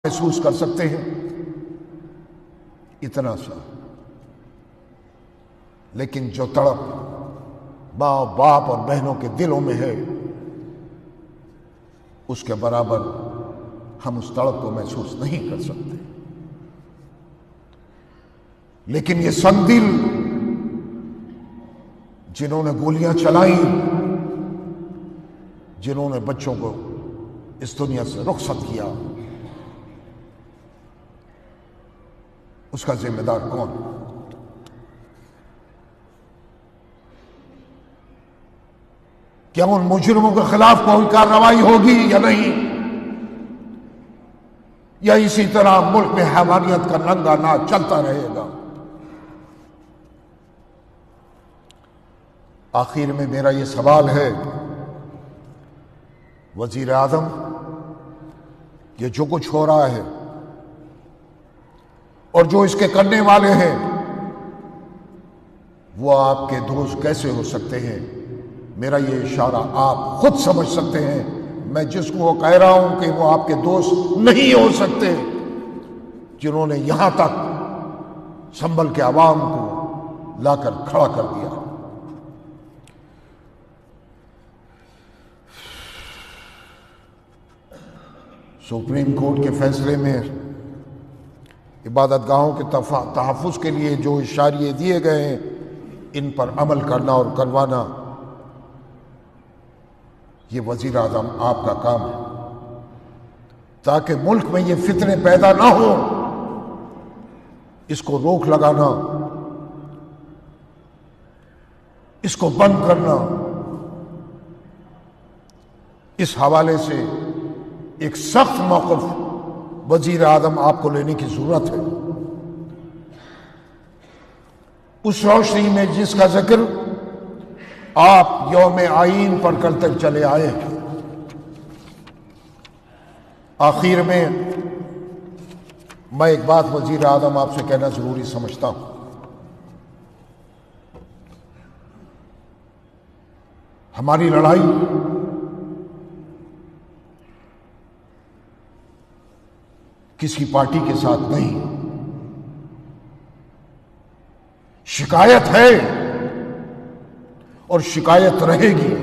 محسوس کر سکتے ہیں اتنا سا، لیکن جو تڑپ ماں باپ اور بہنوں کے دلوں میں ہے اس کے برابر ہم اس تڑپ کو محسوس نہیں کر سکتے۔ لیکن یہ سنگ دل جنہوں نے گولیاں چلائیں، جنہوں نے بچوں کو اس دنیا سے رخصت کیا، اس کا ذمہ دار کون؟ کیا ان مجرموں کے خلاف کوئی کارروائی ہوگی یا نہیں، یا اسی طرح ملک میں حیوانیت کا ننگا ناچ چلتا رہے گا؟ آخر میں میرا یہ سوال ہے، وزیر اعظم، یہ جو کچھ ہو رہا ہے اور جو اس کے کرنے والے ہیں وہ آپ کے دوست کیسے ہو سکتے ہیں؟ میرا یہ اشارہ آپ خود سمجھ سکتے ہیں۔ میں جس کو وہ کہہ رہا ہوں کہ وہ آپ کے دوست نہیں ہو سکتے، جنہوں نے یہاں تک سنبھل کے عوام کو لا کر کھڑا کر دیا۔ سپریم کورٹ کے فیصلے میں عبادت گاہوں کے تحفظ کے لیے جو اشاریے دیے گئے ہیں، ان پر عمل کرنا اور کروانا یہ وزیر اعظم آپ کا کام ہے، تاکہ ملک میں یہ فتنے پیدا نہ ہو، اس کو روک لگانا، اس کو بند کرنا۔ اس حوالے سے ایک سخت موقف وزیر اعظم آپ کو لینے کی ضرورت ہے۔ اس روشنی میں جس کا ذکر آپ یوم آئین پر کرتے چلے آئے، آخر میں میں ایک بات وزیر اعظم آپ سے کہنا ضروری سمجھتا ہوں۔ ہماری لڑائی کسی پارٹی کے ساتھ نہیں، شکایت ہے اور شکایت رہے گی۔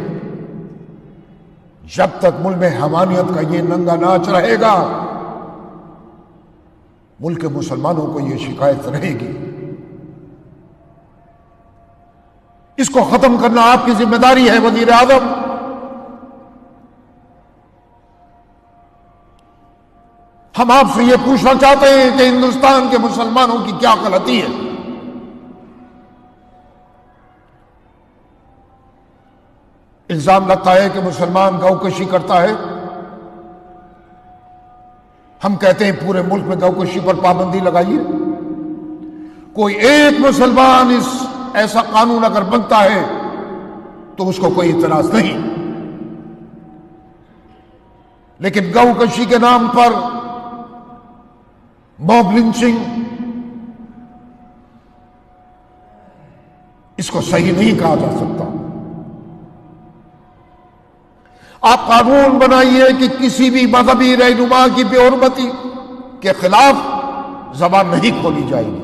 جب تک ملک میں حیوانیت کا یہ ننگا ناچ رہے گا، ملک کے مسلمانوں کو یہ شکایت رہے گی۔ اس کو ختم کرنا آپ کی ذمہ داری ہے وزیر اعظم۔ ہم آپ سے یہ پوچھنا چاہتے ہیں کہ ہندوستان کے مسلمانوں کی کیا غلطی ہے؟ الزام لگتا ہے کہ مسلمان گو کشی کرتا ہے۔ ہم کہتے ہیں پورے ملک میں گو کشی پر پابندی لگائیے۔ کوئی ایک مسلمان ایسا قانون اگر بنتا ہے تو اس کو کوئی اعتراض نہیں، لیکن گو کشی کے نام پر موب لنچنگ، اس کو صحیح نہیں کہا جا سکتا۔ آپ قانون بنائیے کہ کسی بھی مذہبی رہنما کی بے حرمتی کے خلاف زبان نہیں کھولی جائے گی،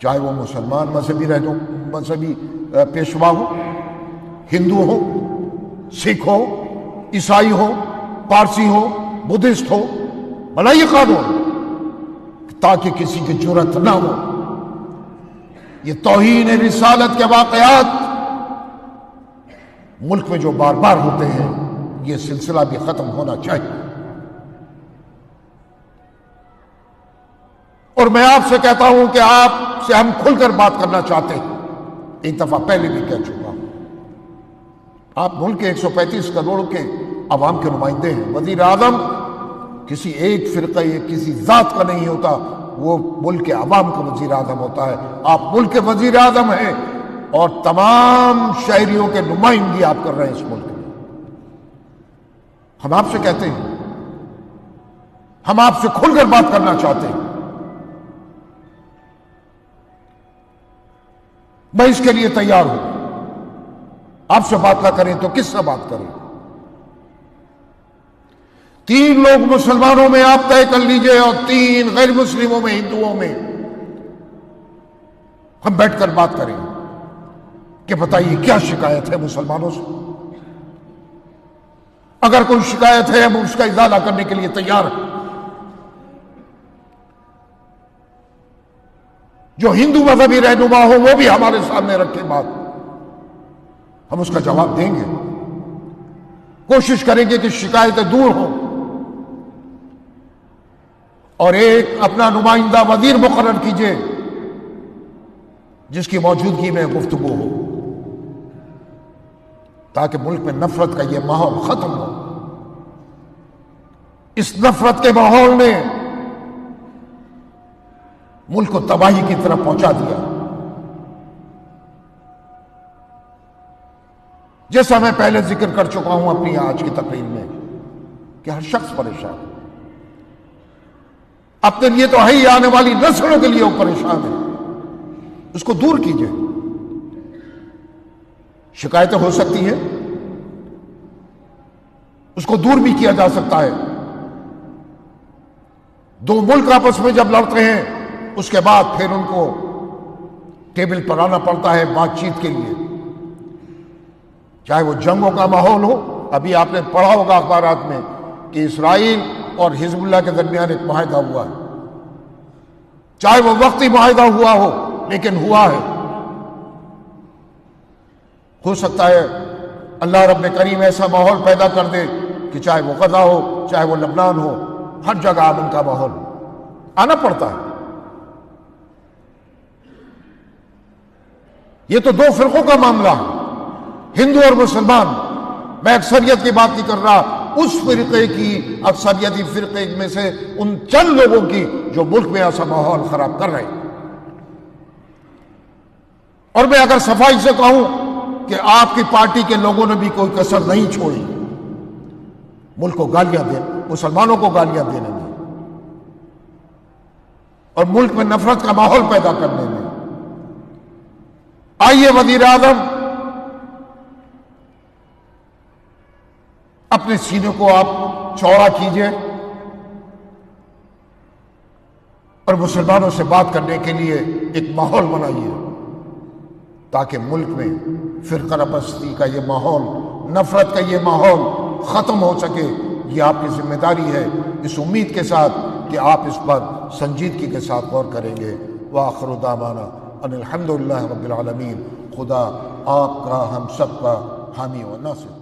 چاہے وہ مسلمان مذہبی پیشوا ہو، ہندو ہو، سکھ ہو، عیسائی ہو، پارسی ہو، بدھسٹ ہو۔ بنائیے قانون تاکہ کسی کی جرأت نہ ہو۔ یہ توہین رسالت کے واقعات ملک میں جو بار بار ہوتے ہیں، یہ سلسلہ بھی ختم ہونا چاہیے۔ اور میں آپ سے کہتا ہوں کہ آپ سے ہم کھل کر بات کرنا چاہتے ہیں، ایک دفعہ پہلے بھی کہہ چکا ہوں۔ آپ ملک کے 135 کروڑ کے عوام کے نمائندے ہیں۔ وزیر اعظم کسی ایک فرقے یا کسی ذات کا نہیں ہوتا، وہ ملک کے عوام کا وزیر اعظم ہوتا ہے۔ آپ ملک کے وزیر اعظم ہیں اور تمام شہریوں کے نمائندگی آپ کر رہے ہیں اس ملک میں۔ ہم آپ سے کہتے ہیں، ہم آپ سے کھل کر بات کرنا چاہتے ہیں۔ میں اس کے لیے تیار ہوں۔ آپ سے بات نہ کریں تو کس سے بات کریں؟ 3 لوگ مسلمانوں میں آپ طے کر لیجئے اور 3 غیر مسلموں میں، ہندوؤں میں ہم بیٹھ کر بات کریں کہ بتائیے کیا شکایت ہے مسلمانوں سے۔ اگر کوئی شکایت ہے ہم اس کا ازالہ کرنے کے لیے تیار ہیں۔ جو ہندو مذہبی رہنما ہو وہ بھی ہمارے سامنے رکھے بات، ہم اس کا جواب دیں گے، کوشش کریں گے کہ شکایتیں دور ہوں، اور ایک اپنا نمائندہ وزیر مقرر کیجئے جس کی موجودگی میں گفتگو ہو، تاکہ ملک میں نفرت کا یہ ماحول ختم ہو۔ اس نفرت کے ماحول نے ملک کو تباہی کی طرف پہنچا دیا۔ جیسا میں پہلے ذکر کر چکا ہوں اپنی آج کی تقریر میں کہ ہر شخص پریشان ہے، اپنے لیے تو ہے ہی، آنے والی نسلوں کے لیے وہ پریشان ہے۔ اس کو دور کیجئے۔ شکایتیں ہو سکتی ہیں، اس کو دور بھی کیا جا سکتا ہے۔ 2 ملک آپس میں جب لڑتے ہیں اس کے بعد پھر ان کو ٹیبل پر آنا پڑتا ہے بات چیت کے لیے، چاہے وہ جنگوں کا ماحول ہو۔ ابھی آپ نے پڑھا ہوگا اخبارات میں کہ اسرائیل اور حزب اللہ کے درمیان ایک معاہدہ ہوا ہے، چاہے وہ وقتی معاہدہ ہوا ہو لیکن ہوا ہے۔ ہو سکتا ہے اللہ رب کریم ایسا ماحول پیدا کر دے کہ چاہے وہ غزہ ہو، چاہے وہ لبنان ہو، ہر جگہ امن کا ماحول آنا پڑتا ہے۔ یہ تو 2 فرقوں کا معاملہ ہے، ہندو اور مسلمان۔ میں اکثریت کی بات نہیں کر رہا، اس فرقے کی، اکثریتی فرقے میں سے ان چند لوگوں کی جو ملک میں ایسا ماحول خراب کر رہے ہیں۔ اور میں اگر صفائی سے کہوں کہ آپ کی پارٹی کے لوگوں نے بھی کوئی کسر نہیں چھوڑی ملک کو گالیاں دے، مسلمانوں کو گالیاں دینے میں اور ملک میں نفرت کا ماحول پیدا کرنے میں۔ آئیے وزیر اعظم اپنے سینے کو آپ چوڑا کیجئے اور مسلمانوں سے بات کرنے کے لیے ایک ماحول بنائیے، تاکہ ملک میں فرقہ پرستی کا یہ ماحول، نفرت کا یہ ماحول ختم ہو سکے۔ یہ آپ کی ذمہ داری ہے، اس امید کے ساتھ کہ آپ اس پر سنجیدگی کے ساتھ غور کریں گے۔ وآخر دعوانا ان الحمدللہ رب العالمین۔ خدا آپ کا، ہم سب کا حامی و ناصر۔